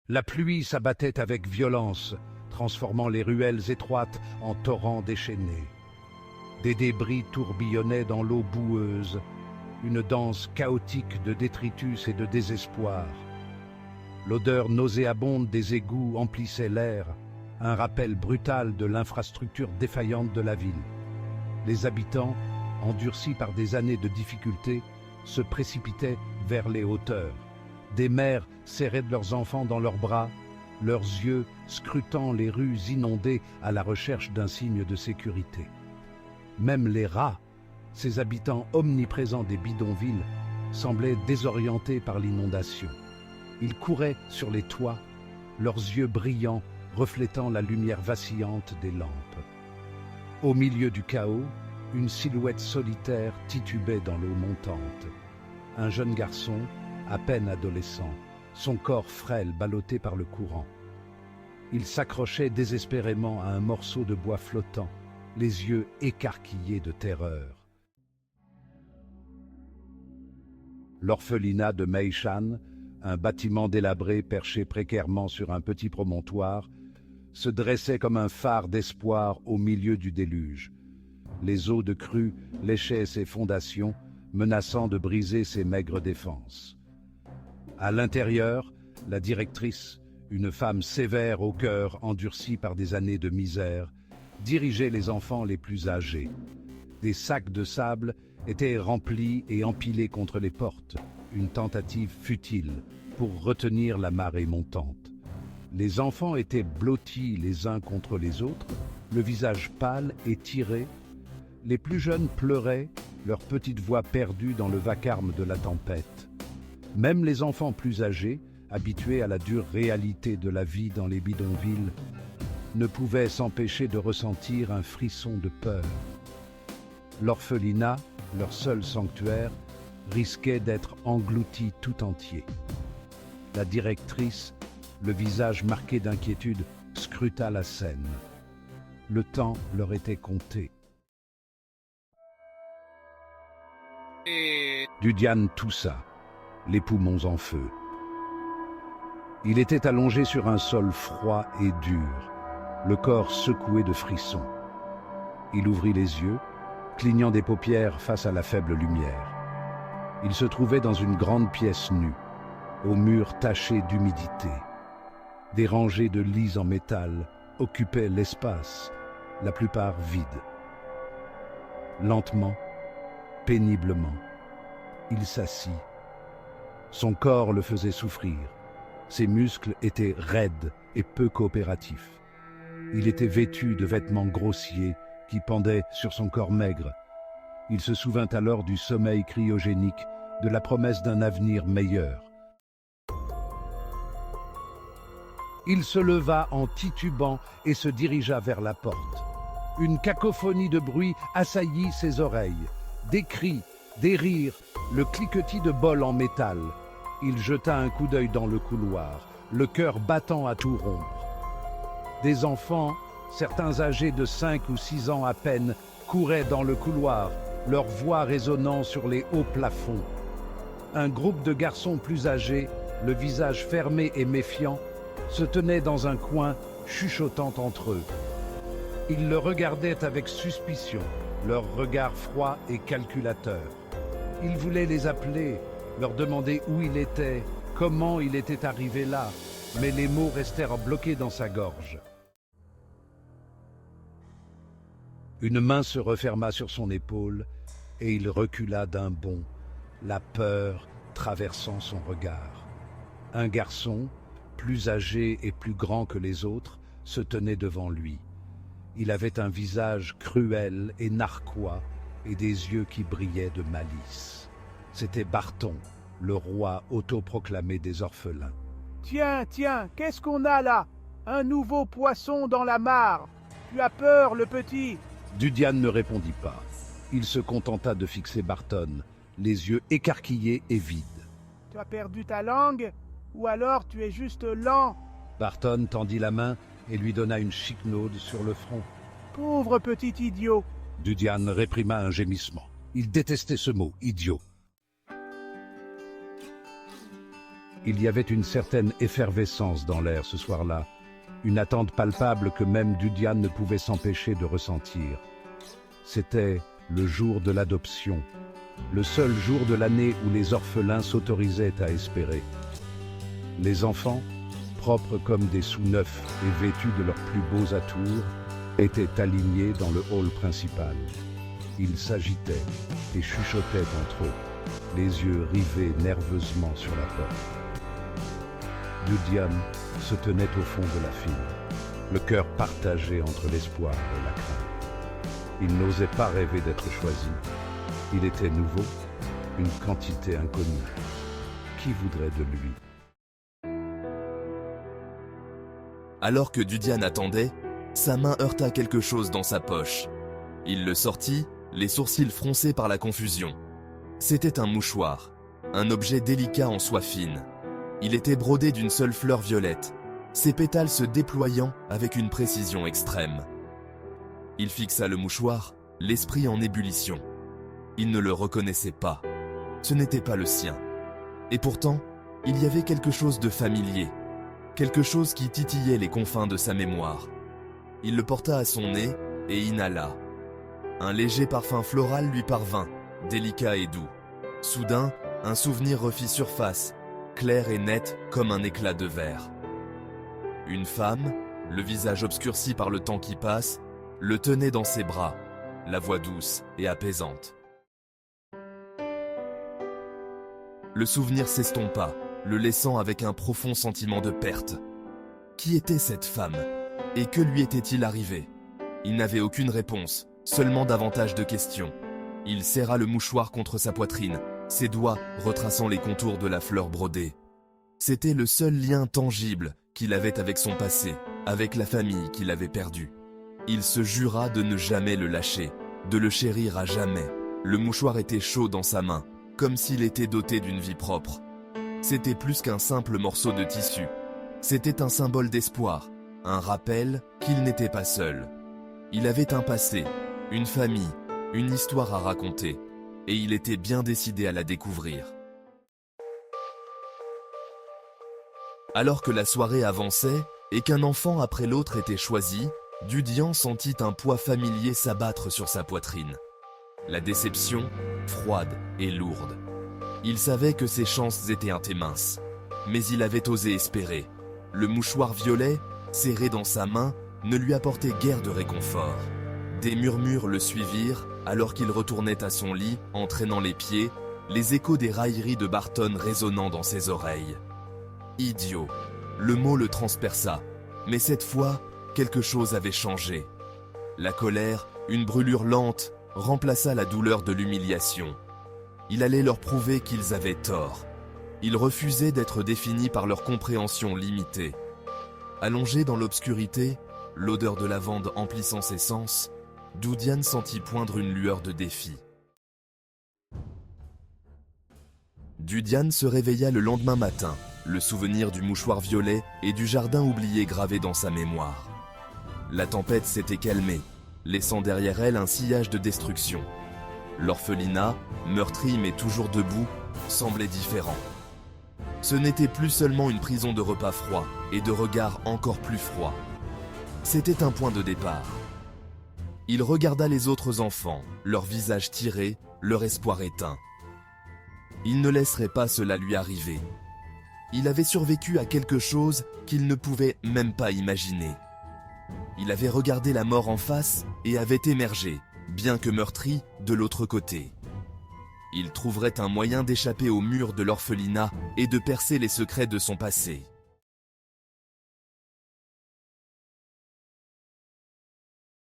La pluie s'abattait avec violence, transformant les ruelles étroites en torrents déchaînés. Des débris tourbillonnaient dans l'eau boueuse, une danse chaotique de détritus et de désespoir. L'odeur nauséabonde des égouts emplissait l'air, un rappel brutal de l'infrastructure défaillante de la ville. Les habitants, endurcis par des années de difficultés, se précipitaient vers les hauteurs. Des mères serraient leurs enfants dans leurs bras, leurs yeux scrutant les rues inondées à la recherche d'un signe de sécurité. Même les rats, ces habitants omniprésents des bidonvilles, semblaient désorientés par l'inondation. Ils couraient sur les toits, leurs yeux brillants reflétant la lumière vacillante des lampes. Au milieu du chaos, une silhouette solitaire titubait dans l'eau montante. Un jeune garçon, à peine adolescent, son corps frêle ballotté par le courant. Il s'accrochait désespérément à un morceau de bois flottant, les yeux écarquillés de terreur. L'orphelinat de Meishan, un bâtiment délabré perché précairement sur un petit promontoire, se dressait comme un phare d'espoir au milieu du déluge. Les eaux de crue léchaient ses fondations, menaçant de briser ses maigres défenses. À l'intérieur, la directrice, une femme sévère au cœur endurci par des années de misère, dirigeait les enfants les plus âgés. Des sacs de sable étaient remplis et empilés contre les portes, une tentative futile pour retenir la marée montante. Les enfants étaient blottis les uns contre les autres, le visage pâle et tiré. Les plus jeunes pleuraient, leur petite voix perdue dans le vacarme de la tempête. Même les enfants plus âgés, habitués à la dure réalité de la vie dans les bidonvilles, ne pouvaient s'empêcher de ressentir un frisson de peur. L'orphelinat, leur seul sanctuaire, risquait d'être englouti tout entier. La directrice, le visage marqué d'inquiétude, scruta la scène. Le temps leur était compté. Dudiane toussa, les poumons en feu. Il était allongé sur un sol froid et dur, le corps secoué de frissons. Il ouvrit les yeux, clignant des paupières face à la faible lumière. Il se trouvait dans une grande pièce nue, aux murs tachés d'humidité. Des rangées de lits en métal occupaient l'espace, la plupart vides. Lentement, péniblement, il s'assit. Son corps le faisait souffrir. Ses muscles étaient raides et peu coopératifs. Il était vêtu de vêtements grossiers qui pendaient sur son corps maigre. Il se souvint alors du sommeil cryogénique, de la promesse d'un avenir meilleur. Il se leva en titubant et se dirigea vers la porte. Une cacophonie de bruit assaillit ses oreilles. Des cris, des rires, le cliquetis de bols en métal. Il jeta un coup d'œil dans le couloir, le cœur battant à tout rompre. Des enfants, certains âgés de 5 ou 6 ans à peine, couraient dans le couloir, leur voix résonnant sur les hauts plafonds. Un groupe de garçons plus âgés, le visage fermé et méfiant, se tenaient dans un coin, chuchotant entre eux. Ils le regardaient avec suspicion, leur regard froid et calculateur. Il voulait les appeler, leur demander où il était, comment il était arrivé là, mais les mots restèrent bloqués dans sa gorge. Une main se referma sur son épaule et il recula d'un bond, la peur traversant son regard. Un garçon, plus âgé et plus grand que les autres, se tenait devant lui. Il avait un visage cruel et narquois et des yeux qui brillaient de malice. C'était Barton, le roi autoproclamé des orphelins. « Tiens, qu'est-ce qu'on a là? Un nouveau poisson dans la mare. Tu as peur, le petit ?» Dudiane ne répondit pas. Il se contenta de fixer Barton, les yeux écarquillés et vides. « Tu as perdu ta langue? Ou alors tu es juste lent ?» Barton tendit la main et lui donna une chiquenaude sur le front. « Pauvre petit idiot !» Dudiane réprima un gémissement. Il détestait ce mot, idiot. Il y avait une certaine effervescence dans l'air ce soir-là, une attente palpable que même Dudiane ne pouvait s'empêcher de ressentir. C'était le jour de l'adoption, le seul jour de l'année où les orphelins s'autorisaient à espérer. Les enfants, propres comme des sous-neufs et vêtus de leurs plus beaux atours, étaient alignés dans le hall principal. Ils s'agitaient et chuchotaient entre eux, les yeux rivés nerveusement sur la porte. Dudiane se tenait au fond de la file, le cœur partagé entre l'espoir et la crainte. Il n'osait pas rêver d'être choisi. Il était nouveau, une quantité inconnue. Qui voudrait de lui? Alors que Dudiane attendait, sa main heurta quelque chose dans sa poche. Il le sortit, les sourcils froncés par la confusion. C'était un mouchoir, un objet délicat en soie fine. Il était brodé d'une seule fleur violette, ses pétales se déployant avec une précision extrême. Il fixa le mouchoir, l'esprit en ébullition. Il ne le reconnaissait pas. Ce n'était pas le sien. Et pourtant, il y avait quelque chose de familier, quelque chose qui titillait les confins de sa mémoire. Il le porta à son nez et inhala. Un léger parfum floral lui parvint, délicat et doux. Soudain, un souvenir refit surface, clair et net comme un éclat de verre. Une femme, le visage obscurci par le temps qui passe, le tenait dans ses bras, la voix douce et apaisante. Le souvenir s'estompa, le laissant avec un profond sentiment de perte. Qui était cette femme? Et que lui était-il arrivé? Il n'avait aucune réponse, seulement davantage de questions. Il serra le mouchoir contre sa poitrine, ses doigts retraçant les contours de la fleur brodée. C'était le seul lien tangible qu'il avait avec son passé, avec la famille qu'il avait perdue. Il se jura de ne jamais le lâcher, de le chérir à jamais. Le mouchoir était chaud dans sa main, comme s'il était doté d'une vie propre. C'était plus qu'un simple morceau de tissu. C'était un symbole d'espoir, un rappel qu'il n'était pas seul. Il avait un passé, une famille, une histoire à raconter, et il était bien décidé à la découvrir. Alors que la soirée avançait et qu'un enfant après l'autre était choisi, Dudiane sentit un poids familier s'abattre sur sa poitrine. La déception, froide et lourde. Il savait que ses chances étaient minces, mais il avait osé espérer. Le mouchoir violet, serré dans sa main, ne lui apportait guère de réconfort. Des murmures le suivirent alors qu'il retournait à son lit, en traînant les pieds, les échos des railleries de Barton résonnant dans ses oreilles. Idiot. Le mot le transperça, mais cette fois, quelque chose avait changé. La colère, une brûlure lente, remplaça la douleur de l'humiliation. Il allait leur prouver qu'ils avaient tort. Il refusait d'être défini par leur compréhension limitée. Allongé dans l'obscurité, l'odeur de lavande emplissant ses sens, Dudiane sentit poindre une lueur de défi. Dudiane se réveilla le lendemain matin, le souvenir du mouchoir violet et du jardin oublié gravé dans sa mémoire. La tempête s'était calmée, laissant derrière elle un sillage de destruction. L'orphelinat, meurtri mais toujours debout, semblait différent. Ce n'était plus seulement une prison de repas froids et de regards encore plus froids. C'était un point de départ. Il regarda les autres enfants, leurs visages tirés, leur espoir éteint. Il ne laisserait pas cela lui arriver. Il avait survécu à quelque chose qu'il ne pouvait même pas imaginer. Il avait regardé la mort en face et avait émergé, bien que meurtri, de l'autre côté. Il trouverait un moyen d'échapper au mur de l'orphelinat et de percer les secrets de son passé.